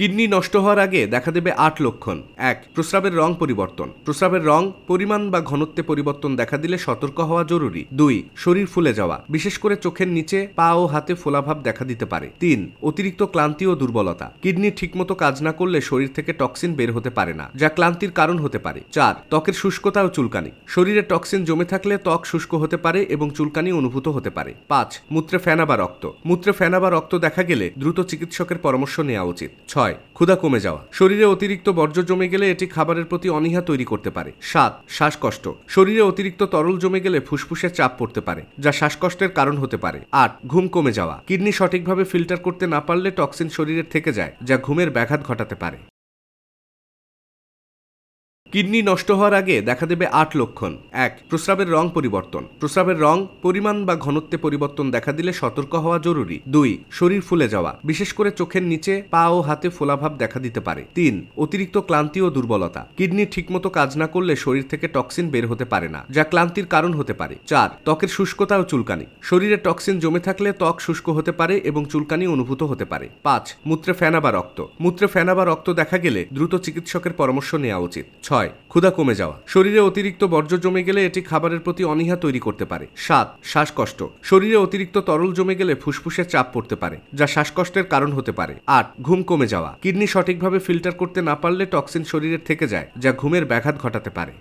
Kidney নষ্ট হওয়ার আগে দেখা দেবে ৮ লক্ষণ। ১. প্রস্রাবের রং পরিবর্তন। প্রস্রাবের রং, পরিমাণ বা ঘনত্বে পরিবর্তন দেখা দিলে সতর্ক হওয়া জরুরি। ২. শরীর ফুলে যাওয়া, বিশেষ করে চোখের নিচে, পা ও হাতে ফোলাভাব দেখা দিতে পারে। ৩. অতিরিক্ত ক্লান্তি ও দুর্বলতা। কিডনি ঠিকমতো কাজ না করলে শরীর থেকে টক্সিন বের হতে পারে না, যা ক্লান্তির কারণ হতে পারে। ৪. ত্বকের শুষ্কতা ও চুলকানি। শরীরে টক্সিন জমে থাকলে ত্বক শুষ্ক হতে পারে এবং চুলকানি অনুভূত হতে পারে। ৫. মূত্রে ফেনা বা রক্ত। মূত্রে ফেনা বা রক্ত দেখা গেলে দ্রুত চিকিৎসকের পরামর্শ নেওয়া উচিত। ৬. ক্ষুধা কমে যাওয়া। শরীরে অতিরিক্ত বর্জ্য জমে গেলে এটি খাবারের প্রতি অনীহা তৈরি করতে পারে। ৭. শ্বাসকষ্ট। শরীরে অতিরিক্ত তরল জমে গেলে ফুসফুসে চাপ পড়তে পারে, যা শ্বাসকষ্টের কারণ হতে পারে। ৮. ঘুম কমে যাওয়া। কিডনি সঠিকভাবে ফিল্টার করতে না পারলে টক্সিন শরীরে থেকে যায়, যা ঘুমের ব্যাঘাত ঘটাতে পারে। কিডনি নষ্ট হওয়ার আগে দেখা দেবে ৮ লক্ষণ। ১. প্রস্রাবের রং পরিবর্তন। প্রস্রাবের রং, পরিমাণ বা ঘনত্বে পরিবর্তন দেখা দিলে সতর্ক হওয়া জরুরি। ২. শরীর ফুলে যাওয়া, বিশেষ করে চোখের নিচে, পা ও হাতে ফোলাভাব দেখা দিতে পারে। ৩. অতিরিক্ত ক্লান্তি ও দুর্বলতা। কিডনি ঠিকমতো কাজ না করলে শরীর থেকে টক্সিন বের হতে পারে না, যা ক্লান্তির কারণ হতে পারে। ৪. ত্বকের শুষ্কতা ও চুলকানি। শরীরে টক্সিন জমে থাকলে ত্বক শুষ্ক হতে পারে এবং চুলকানি অনুভূত হতে পারে। ৫. মূত্রে ফেনা বা রক্ত। মূত্রে ফেনা বা রক্ত দেখা গেলে দ্রুত চিকিৎসকের পরামর্শ নেওয়া উচিত। ৬. ক্ষুধা কমে যাওয়া। শরীরে অতিরিক্ত বর্জ্য জমে গেলে এটি খাবারের প্রতি অনীহা তৈরি করতে পারে। ৭. শ্বাসকষ্ট। শরীরে অতিরিক্ত তরল জমে গেলে ফুসফুসে চাপ পড়তে পারে, যা শ্বাসকষ্টের কারণ হতে পারে। ৮. ঘুম কমে যাওয়া। কিডনি সঠিকভাবে ফিল্টার করতে না পারলে টক্সিন শরীরে থেকে যায়, যা ঘুমের ব্যাঘাত ঘটাতে পারে।